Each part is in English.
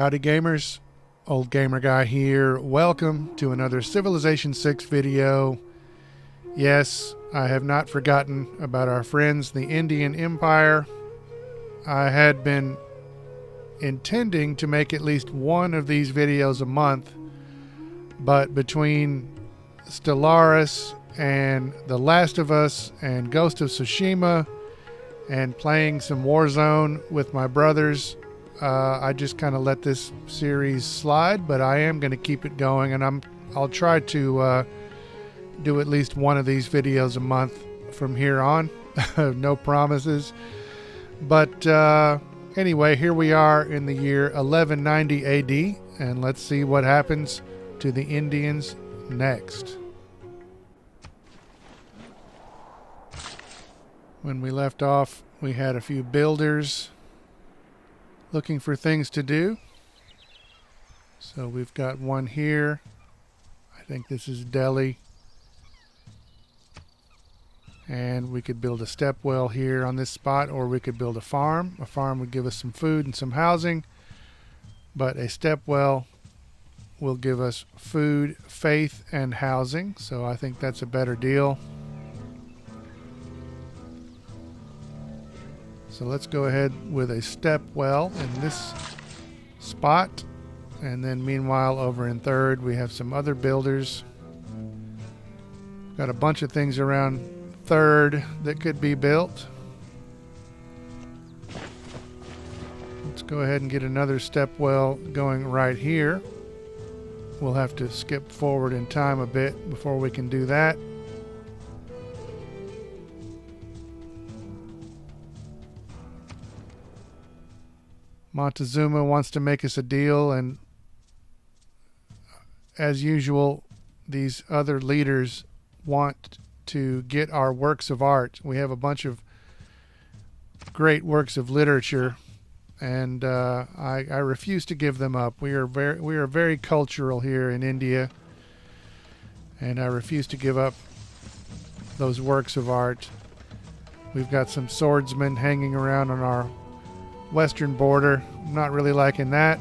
Howdy gamers, Old Gamer Guy here. Welcome to another Civilization 6 video. Yes, I have not forgotten about our friends, the Indian Empire. I had been intending to make at least one of these videos a month, but between Stellaris and The Last of Us and Ghost of Tsushima and playing some Warzone with my brothers, I just kind of let this series slide, but I am going to keep it going, and I'll try to do at least one of these videos a month from here on. No promises. But anyway, here we are in the year 1190 AD, and let's see what happens to the Indians next. When we left off, we had a few builders looking for things to do. So we've got one here. I think this is Delhi. And we could build a step well here on this spot, or we could build a farm. A farm would give us some food and some housing, but a step well will give us food, faith, and housing. So I think that's a better deal. So let's go ahead with a step well in this spot. And then meanwhile, over in third, we have some other builders. Got a bunch of things around third that could be built. Let's go ahead and get another step well going right here. We'll have to skip forward in time a bit before we can do that. Montezuma wants to make us a deal, and as usual, these other leaders want to get our works of art. We have a bunch of great works of literature, and I refuse to give them up. We are very cultural here in India, and I refuse to give up those works of art. We've got some swordsmen hanging around on our western border. I'm not really liking that.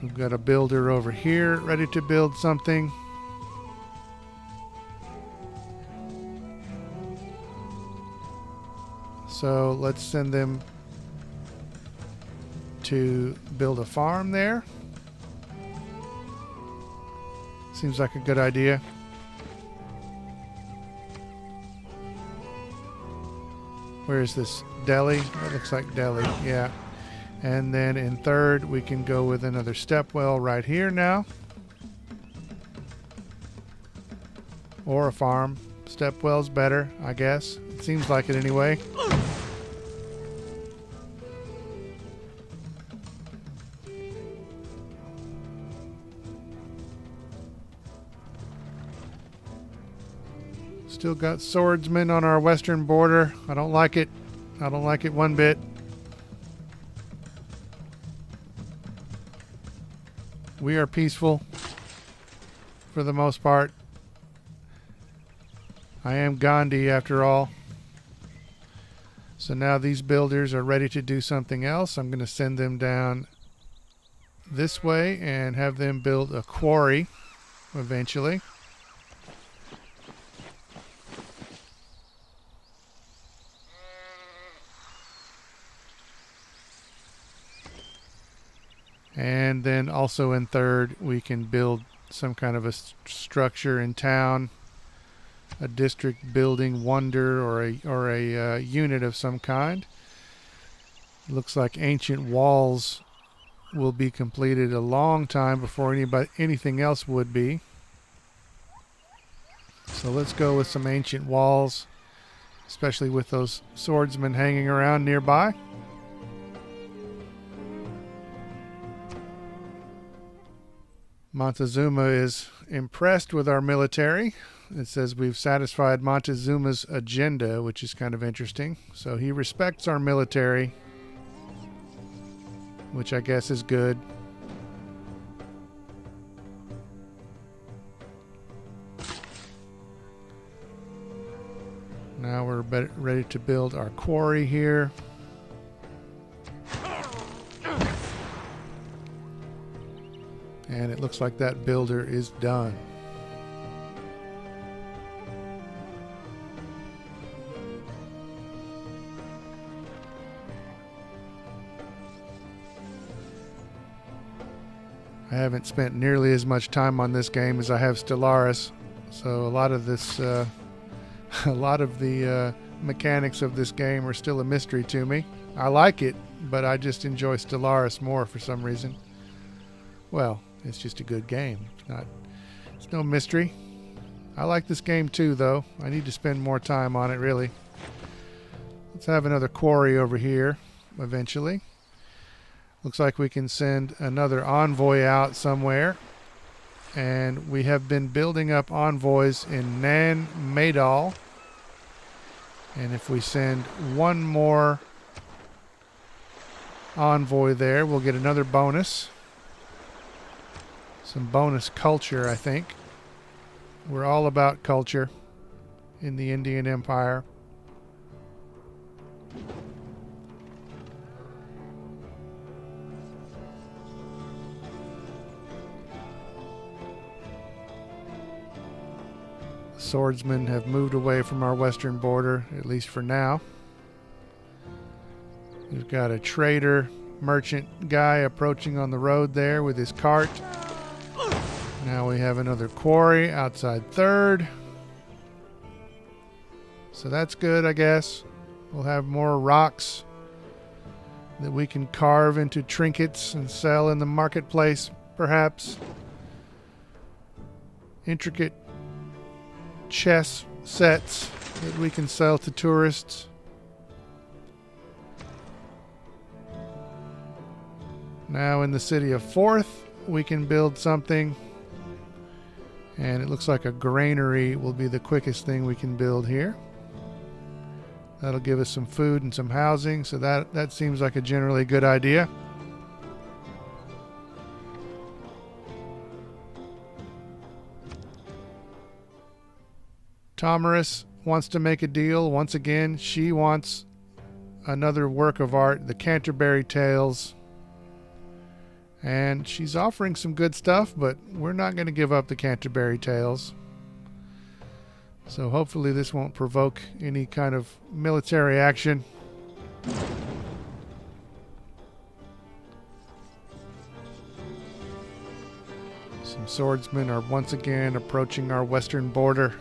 We've got a builder over here ready to build something. So let's send them to build a farm there. Seems like a good idea. Where is this? Delhi? That looks like Delhi, yeah. And then in third, we can go with another step well right here now. Or a farm. Step well's better, I guess. It seems like it anyway. Still got swordsmen on our western border. I don't like it. I don't like it one bit. We are peaceful for the most part. I am Gandhi after all. So now these builders are ready to do something else. I'm going to send them down this way and have them build a quarry eventually. And then also in third, we can build some kind of a structure in town, a district building wonder, or a unit of some kind. It looks like ancient walls will be completed a long time before anything else would be. So let's go with some ancient walls, especially with those swordsmen hanging around nearby. Montezuma is impressed with our military. It says we've satisfied Montezuma's agenda, which is kind of interesting. So he respects our military, which I guess is good. Now we're ready to build our quarry here. And it looks like that builder is done. I haven't spent nearly as much time on this game as I have Stellaris, so a lot of this, a lot of the mechanics of this game are still a mystery to me. I like it, but I just enjoy Stellaris more for some reason. Well, it's just a good game. It's no mystery. I like this game too, though. I need to spend more time on it, really. Let's have another quarry over here eventually. Looks like we can send another envoy out somewhere. And we have been building up envoys in Nan Madal. And if we send one more envoy there, we'll get another bonus. Some bonus culture, I think. We're all about culture in the Indian Empire. Swordsmen have moved away from our western border, at least for now. We've got a trader, merchant guy approaching on the road there with his cart. Now we have another quarry outside third. So that's good, I guess. We'll have more rocks that we can carve into trinkets and sell in the marketplace, perhaps. Intricate chess sets that we can sell to tourists. Now in the city of Forth, we can build something. And it looks like a granary will be the quickest thing we can build here. That'll give us some food and some housing, so that seems like a generally good idea. Tomarus wants to make a deal. Once again, she wants another work of art, the Canterbury Tales. And she's offering some good stuff, but we're not going to give up the Canterbury Tales. So hopefully this won't provoke any kind of military action. Some swordsmen are once again approaching our western border.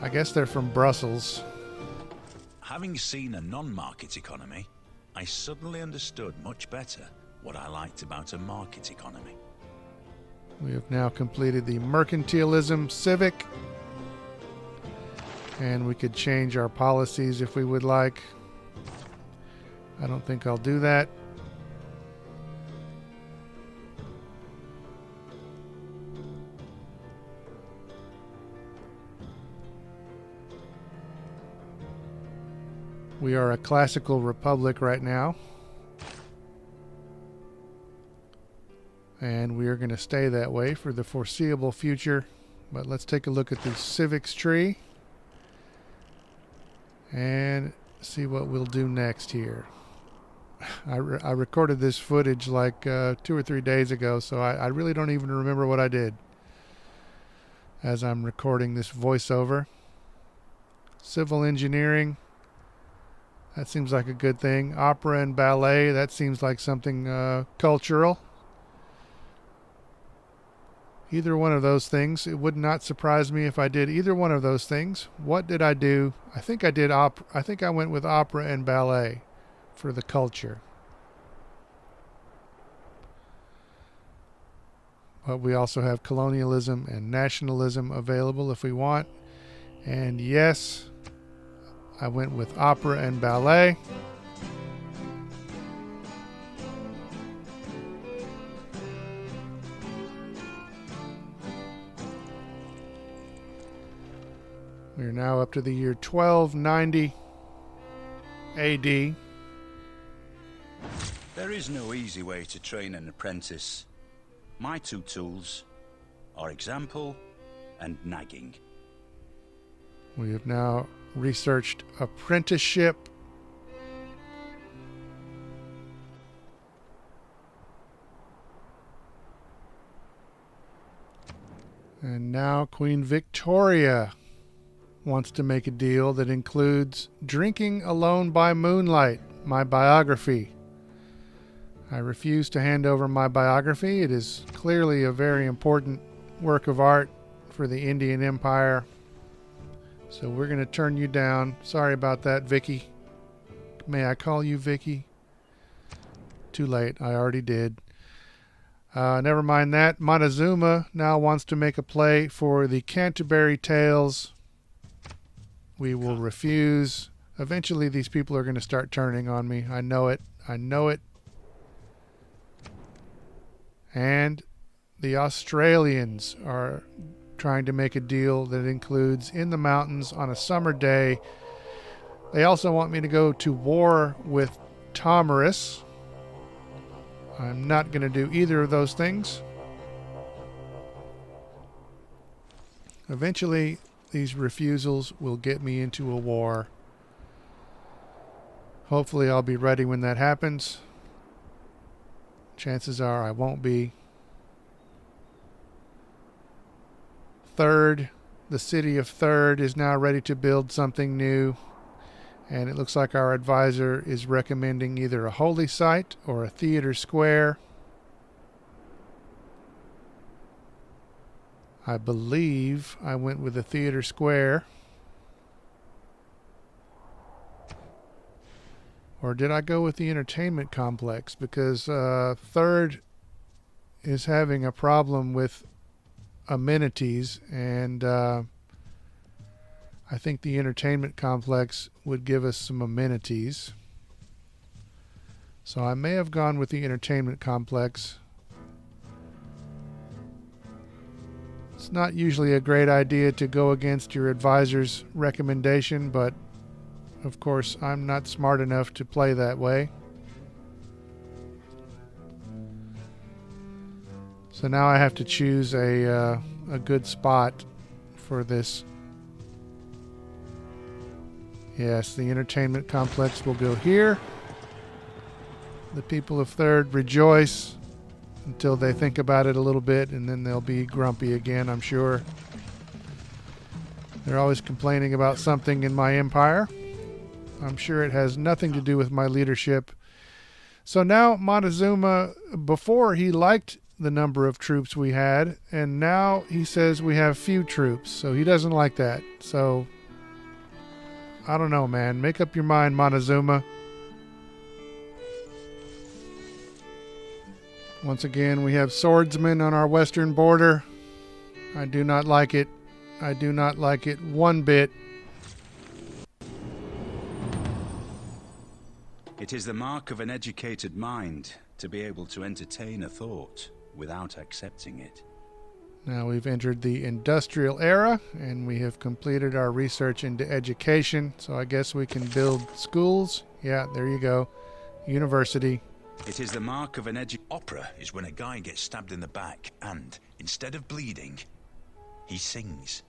I guess they're from Brussels. Having seen a non-market economy, I suddenly understood much better what I liked about a market economy. We have now completed the mercantilism civic. And we could change our policies if we would like. I don't think I'll do that. We are a classical republic right now. And we are going to stay that way for the foreseeable future. But let's take a look at the civics tree. And see what we'll do next here. I recorded this footage like 2 or 3 days ago, so I really don't even remember what I did as I'm recording this voiceover. Civil engineering. That seems like a good thing. Opera and ballet. That seems like something cultural. Either one of those things. It would not surprise me if I did either one of those things. What did I do? I think I did opera. I think I went with opera and ballet for the culture. But we also have colonialism and nationalism available if we want. And yes, I went with opera and ballet. We are now up to the year 1290 AD. There is no easy way to train an apprentice. My two tools are example and nagging. We have now researched apprenticeship. And now Queen Victoria wants to make a deal that includes Drinking Alone by Moonlight, my biography. I refuse to hand over my biography. It is clearly a very important work of art for the Indian Empire. So we're going to turn you down. Sorry about that, Vicky. May I call you Vicky? Too late. I already did. Never mind that. Montezuma now wants to make a play for the Canterbury Tales. We will refuse. Eventually these people are going to start turning on me. I know it. I know it. And the Australians are trying to make a deal that includes in the mountains on a summer day. They also want me to go to war with Tomarus. I'm not going to do either of those things. Eventually, these refusals will get me into a war. Hopefully, I'll be ready when that happens. Chances are I won't be. Third, the city of Third is now ready to build something new. And it looks like our advisor is recommending either a holy site or a theater square. I believe I went with a theater square. Or did I go with the entertainment complex? Because Third is having a problem with amenities, and I think the entertainment complex would give us some amenities. So I may have gone with the entertainment complex. It's not usually a great idea to go against your advisor's recommendation, but of course I'm not smart enough to play that way. So now I have to choose a good spot for this. Yes, the entertainment complex will go here. The people of Third rejoice until they think about it a little bit, and then they'll be grumpy again, I'm sure. They're always complaining about something in my empire. I'm sure it has nothing to do with my leadership. So now Montezuma, before he liked the number of troops we had, and now he says we have few troops, so he doesn't like that. So I don't know, man. Make up your mind, Montezuma. Once again, we have swordsmen on our western border. I do not like it. I do not like it one bit. It is the mark of an educated mind to be able to entertain a thought without accepting it. Now we've entered the industrial era, and we have completed our research into education, so I guess we can build schools. Yeah, there you go. University. It is the mark of an opera is when a guy gets stabbed in the back and, instead of bleeding, he sings.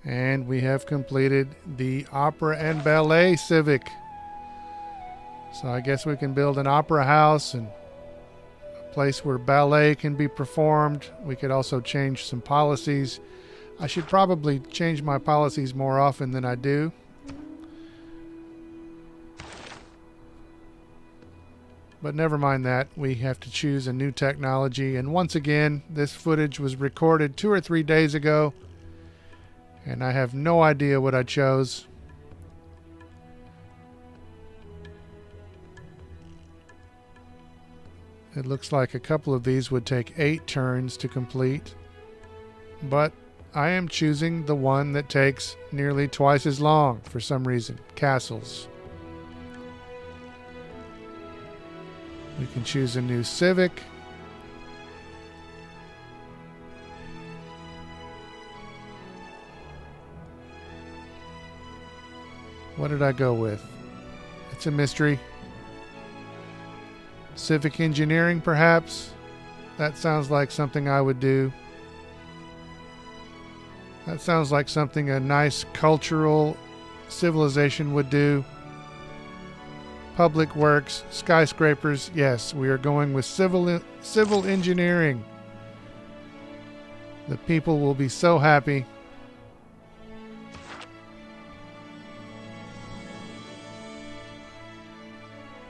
And we have completed the opera and ballet civic. So I guess we can build an opera house and a place where ballet can be performed. We could also change some policies. I should probably change my policies more often than I do. But never mind that. We have to choose a new technology. And once again, this footage was recorded 2 or 3 days ago, and I have no idea what I chose. It looks like a couple of these would take 8 turns to complete, but I am choosing the one that takes nearly twice as long for some reason. Castles. We can choose a new civic. What did I go with? It's a mystery. Civic engineering, perhaps? That sounds like something I would do. That sounds like something a nice cultural civilization would do. Public works, skyscrapers. Yes, we are going with civil engineering. The people will be so happy.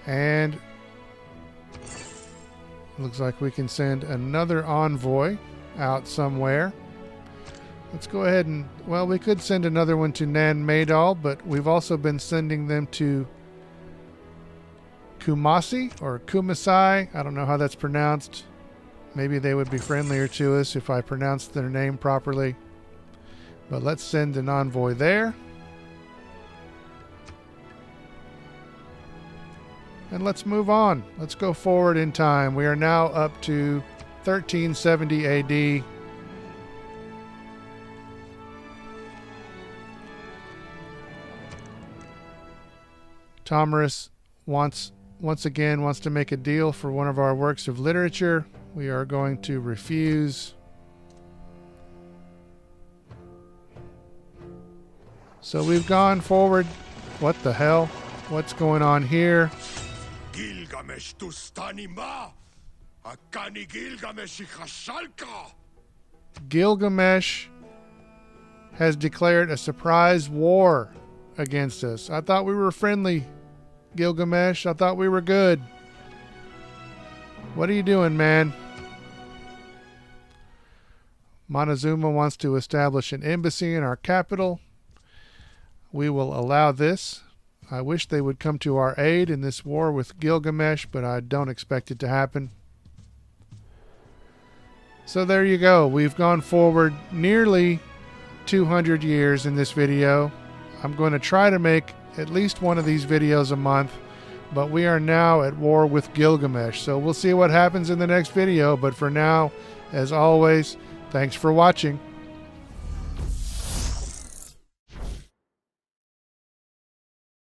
And looks like we can send another envoy out somewhere. Let's go ahead and, well, we could send another one to Nan Madol, but we've also been sending them to Kumasi or Kumasai. I don't know how that's pronounced. Maybe they would be friendlier to us if I pronounced their name properly. But let's send an envoy there. And let's move on. Let's go forward in time. We are now up to 1370 AD. Tomris once again wants to make a deal for one of our works of literature. We are going to refuse. So we've gone forward. What the hell? What's going on here? Gilgamesh tustanima, akani Gilgamesh khashalka. Gilgamesh has declared a surprise war against us. I thought we were friendly, Gilgamesh. I thought we were good. What are you doing, man? Montezuma wants to establish an embassy in our capital. We will allow this. I wish they would come to our aid in this war with Gilgamesh, but I don't expect it to happen. So there you go. We've gone forward nearly 200 years in this video. I'm going to try to make at least one of these videos a month, but we are now at war with Gilgamesh. So we'll see what happens in the next video. But for now, as always, thanks for watching.